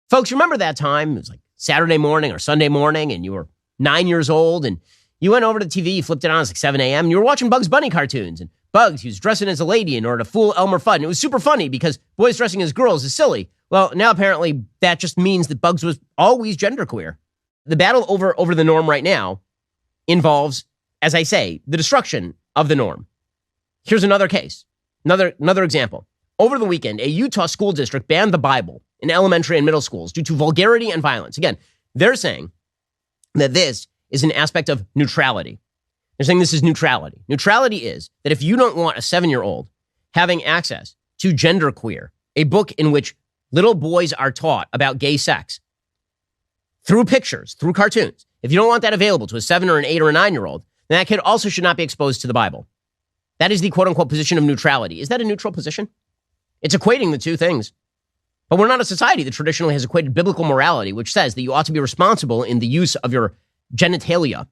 Folks, remember that time? It was like Saturday morning or Sunday morning, and you were 9 years old, and you went over to the TV, you flipped it on, it's like 7 a.m., and you were watching Bugs Bunny cartoons, and Bugs, he was dressing as a lady in order to fool Elmer Fudd, and it was super funny because boys dressing as girls is silly. Well, now apparently that just means that Bugs was always genderqueer. The battle over the norm right now involves, as I say, the destruction of the norm. Here's another case, another example. Over the weekend, a Utah school district banned the Bible in elementary and middle schools due to vulgarity and violence. Again, they're saying that this is an aspect of neutrality. They're saying this is neutrality. Neutrality is that if you don't want a 7-year-old having access to Genderqueer, a book in which little boys are taught about gay sex through pictures, through cartoons, if you don't want that available to a 7 or an 8 or a 9-year-old, then that kid also should not be exposed to the Bible. That is the quote-unquote position of neutrality. Is that a neutral position? It's equating the two things. But we're not a society that traditionally has equated biblical morality, which says that you ought to be responsible in the use of your genitalia,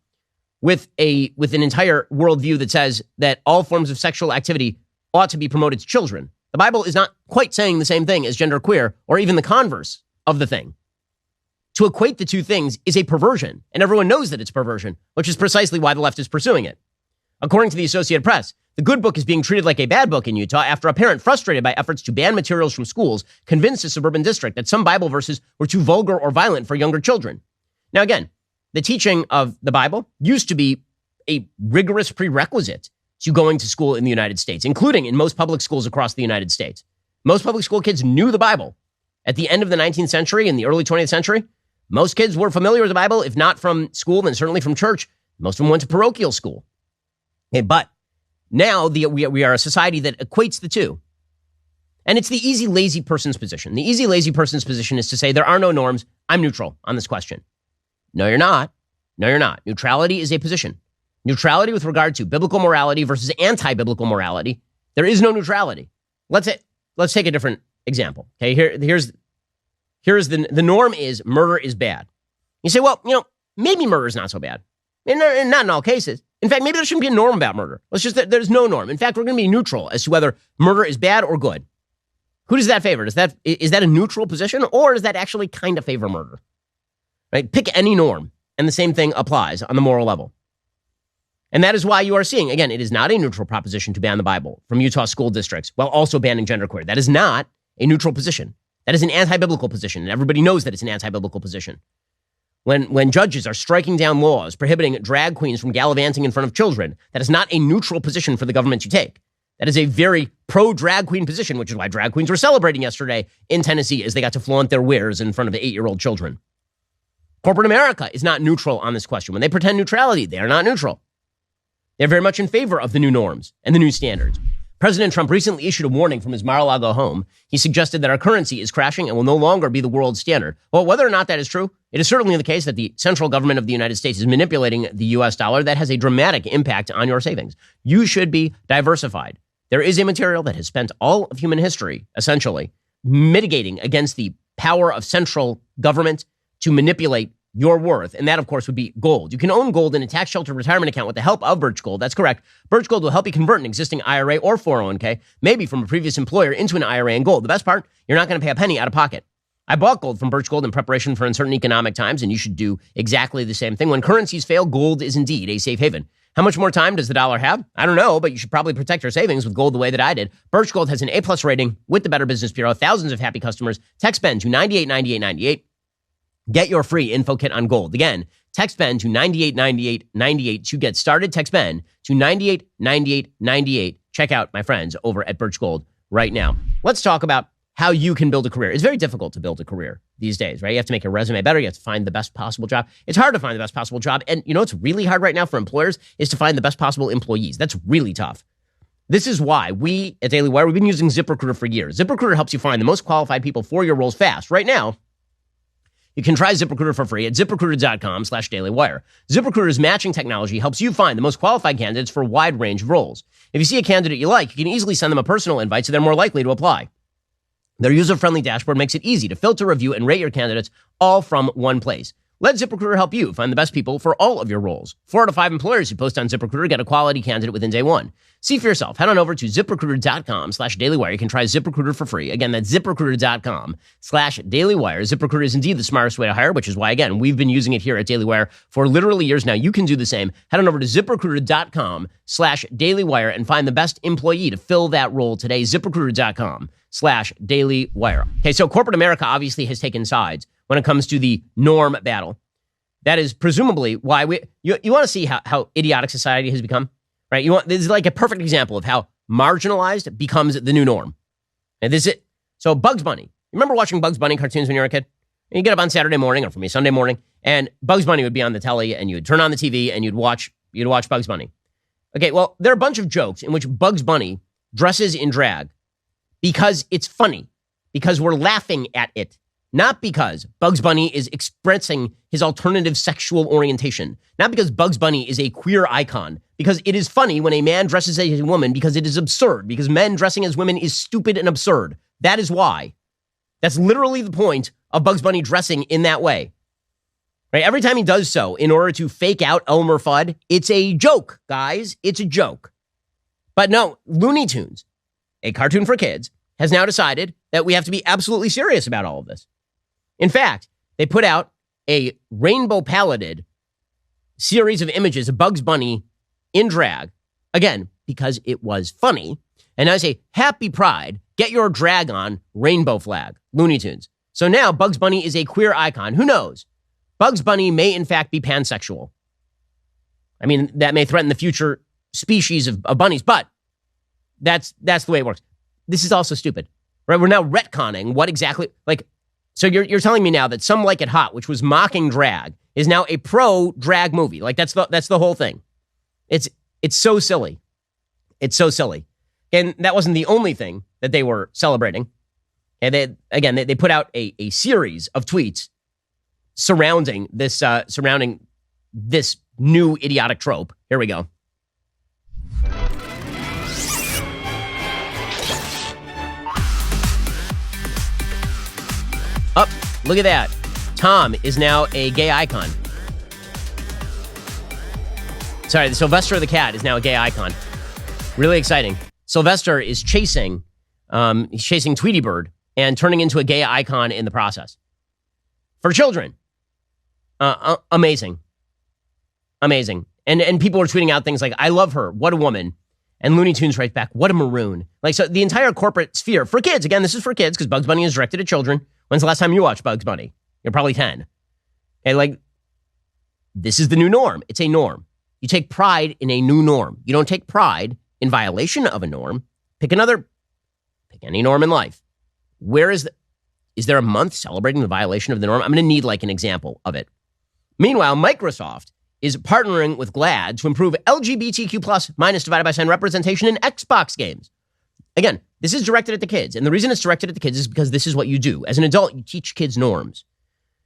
with an entire worldview that says that all forms of sexual activity ought to be promoted to children. The Bible is not quite saying the same thing as genderqueer, or even the converse of the thing. To equate the two things is a perversion, and everyone knows that it's perversion, which is precisely why the left is pursuing it. According to the Associated Press, the good book is being treated like a bad book in Utah after a parent frustrated by efforts to ban materials from schools convinced a suburban district that some Bible verses were too vulgar or violent for younger children. Now again, the teaching of the Bible used to be a rigorous prerequisite to going to school in the United States, including in most public schools across the United States. Most public school kids knew the Bible. At the end of the 19th century and the early 20th century, most kids were familiar with the Bible, if not from school, then certainly from church. Most of them went to parochial school. Okay, but now we are a society that equates the two. And it's the easy, lazy person's position. The easy, lazy person's position is to say there are no norms. I'm neutral on this question. No, you're not. No, you're not. Neutrality is a position. Neutrality with regard to biblical morality versus anti-biblical morality. There is no neutrality. Let's take a different example. Okay, here's the norm is murder is bad. You say, well, maybe murder is not so bad. And not in all cases. In fact, maybe there shouldn't be a norm about murder. There's no norm. In fact, we're going to be neutral as to whether murder is bad or good. Who does that favor? Is that a neutral position, or does that actually kind of favor murder? Right? Pick any norm, and the same thing applies on the moral level. And that is why you are seeing, again, it is not a neutral proposition to ban the Bible from Utah school districts while also banning genderqueer. That is not a neutral position. That is an anti-biblical position, and everybody knows that it's an anti-biblical position. When judges are striking down laws prohibiting drag queens from gallivanting in front of children, that is not a neutral position for the government to take. That is a very pro-drag queen position, which is why drag queens were celebrating yesterday in Tennessee as they got to flaunt their wares in front of 8-year-old children. Corporate America is not neutral on this question. When they pretend neutrality, they are not neutral. They're very much in favor of the new norms and the new standards. President Trump recently issued a warning from his Mar-a-Lago home. He suggested that our currency is crashing and will no longer be the world standard. Well, whether or not that is true, it is certainly the case that the central government of the United States is manipulating the U.S. dollar. That has a dramatic impact on your savings. You should be diversified. There is a material that has spent all of human history, essentially, mitigating against the power of central government to manipulate your worth. And that, of course, would be gold. You can own gold in a tax sheltered retirement account with the help of Birch Gold. That's correct. Birch Gold will help you convert an existing IRA or 401k, maybe from a previous employer, into an IRA in gold. The best part, you're not going to pay a penny out of pocket. I bought gold from Birch Gold in preparation for uncertain economic times, and you should do exactly the same thing. When currencies fail, gold is indeed a safe haven. How much more time does the dollar have? I don't know, but you should probably protect your savings with gold the way that I did. Birch Gold has an A+ rating with the Better Business Bureau, thousands of happy customers. Text BEN to 989898. Get your free info kit on gold. Again, text BEN to 989898 to get started. Text BEN to 989898. Check out my friends over at Birch Gold right now. Let's talk about how you can build a career. It's very difficult to build a career these days, right? You have to make your resume better. You have to find the best possible job. It's hard to find the best possible job. And what's really hard right now for employers is to find the best possible employees. That's really tough. This is why we at Daily Wire, we've been using ZipRecruiter for years. ZipRecruiter helps you find the most qualified people for your roles fast. Right now, you can try ZipRecruiter for free at ZipRecruiter.com/dailywire. ZipRecruiter's matching technology helps you find the most qualified candidates for a wide range of roles. If you see a candidate you like, you can easily send them a personal invite so they're more likely to apply. Their user-friendly dashboard makes it easy to filter, review, and rate your candidates all from one place. Let ZipRecruiter help you find the best people for all of your roles. 4 out of 5 employers who post on ZipRecruiter get a quality candidate within day one. See for yourself. Head on over to ZipRecruiter.com/dailywire. You can try ZipRecruiter for free. Again, that's ZipRecruiter.com/dailywire. ZipRecruiter is indeed the smartest way to hire, which is why, again, we've been using it here at Daily Wire for literally years now. You can do the same. Head on over to ZipRecruiter.com/dailywire and find the best employee to fill that role today. ZipRecruiter.com/dailywire. Okay, so corporate America obviously has taken sides when it comes to the norm battle. That is presumably why you want to see how idiotic society has become, right? This is like a perfect example of how marginalized becomes the new norm. And this is it. So Bugs Bunny. You remember watching Bugs Bunny cartoons when you were a kid? And you get up on Saturday morning, or for me, Sunday morning, and Bugs Bunny would be on the telly, and you would turn on the TV, and you'd watch Bugs Bunny. Okay, well, there are a bunch of jokes in which Bugs Bunny dresses in drag because it's funny, because we're laughing at it. Not because Bugs Bunny is expressing his alternative sexual orientation. Not because Bugs Bunny is a queer icon. Because it is funny when a man dresses as a woman, because it is absurd. Because men dressing as women is stupid and absurd. That is why. That's literally the point of Bugs Bunny dressing in that way. Right? Every time he does so, in order to fake out Elmer Fudd, it's a joke, guys. It's a joke. But no, Looney Tunes, a cartoon for kids, has now decided that we have to be absolutely serious about all of this. In fact, they put out a rainbow paletted series of images of Bugs Bunny in drag, again, because it was funny. And I say, happy pride, get your drag on, rainbow flag, Looney Tunes. So now Bugs Bunny is a queer icon. Who knows? Bugs Bunny may in fact be pansexual. I mean, that may threaten the future species of bunnies, but that's the way it works. This is also stupid, right? We're now retconning what exactly, so you're telling me now that Some Like It Hot, which was mocking drag, is now a pro-drag movie. That's the whole thing. It's so silly. It's so silly. And that wasn't the only thing that they were celebrating. And they put out a series of tweets surrounding this new idiotic trope. Here we go. Up, look at that. Tom is now a gay icon. Sorry, the Sylvester the cat is now a gay icon. Really exciting. Sylvester is chasing Tweety Bird and turning into a gay icon in the process. For children. Amazing. Amazing. And people are tweeting out things like, I love her, what a woman. And Looney Tunes writes back, what a maroon. So the entire corporate sphere, for kids, again, this is for kids because Bugs Bunny is directed at children. When's the last time you watched Bugs Bunny? You're probably 10. Okay, this is the new norm. It's a norm. You take pride in a new norm. You don't take pride in violation of a norm. Pick any norm in life. Is there a month celebrating the violation of the norm? I'm going to need an example of it. Meanwhile, Microsoft is partnering with GLAAD to improve LGBTQ plus minus divided by sign representation in Xbox games. Again, this is directed at the kids. And the reason it's directed at the kids is because this is what you do. As an adult, you teach kids norms.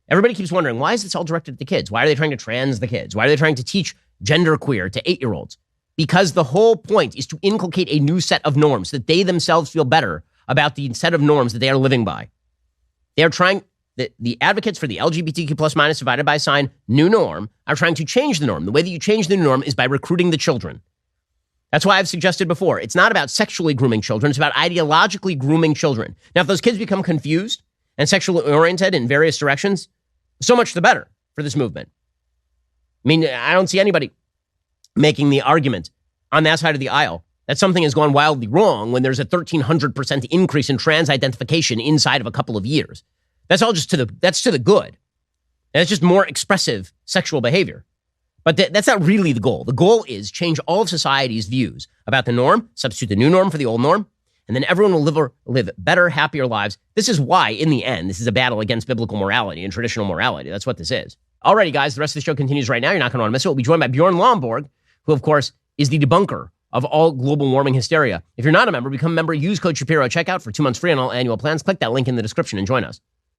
Everybody keeps wondering, why is this all directed at the kids? Why are they trying to trans the kids? Why are they trying to teach genderqueer to 8-year-olds? Because the whole point is to inculcate a new set of norms so that they themselves feel better about the set of norms that they are living by. They are trying, the advocates for the LGBTQ plus minus divided by sign new norm are trying to change the norm. The way that you change the new norm is by recruiting the children. That's why I've suggested before, it's not about sexually grooming children, it's about ideologically grooming children. Now, if those kids become confused and sexually oriented in various directions, so much the better for this movement. I mean, I don't see anybody making the argument on that side of the aisle that something has gone wildly wrong when there's a 1,300% increase in trans identification inside of a couple of years. That's all just to the good. And it's just more expressive sexual behavior. But that's not really the goal. The goal is change all of society's views about the norm, substitute the new norm for the old norm, and then everyone will live better, happier lives. This is why, in the end, this is a battle against biblical morality and traditional morality. That's what this is. Alrighty, guys, the rest of the show continues right now. You're not going to want to miss it. We'll be joined by Bjorn Lomborg, who, of course, is the debunker of all global warming hysteria. If you're not a member, become a member. Use code Shapiro at checkout for 2 months free on all annual plans. Click that link in the description and join us.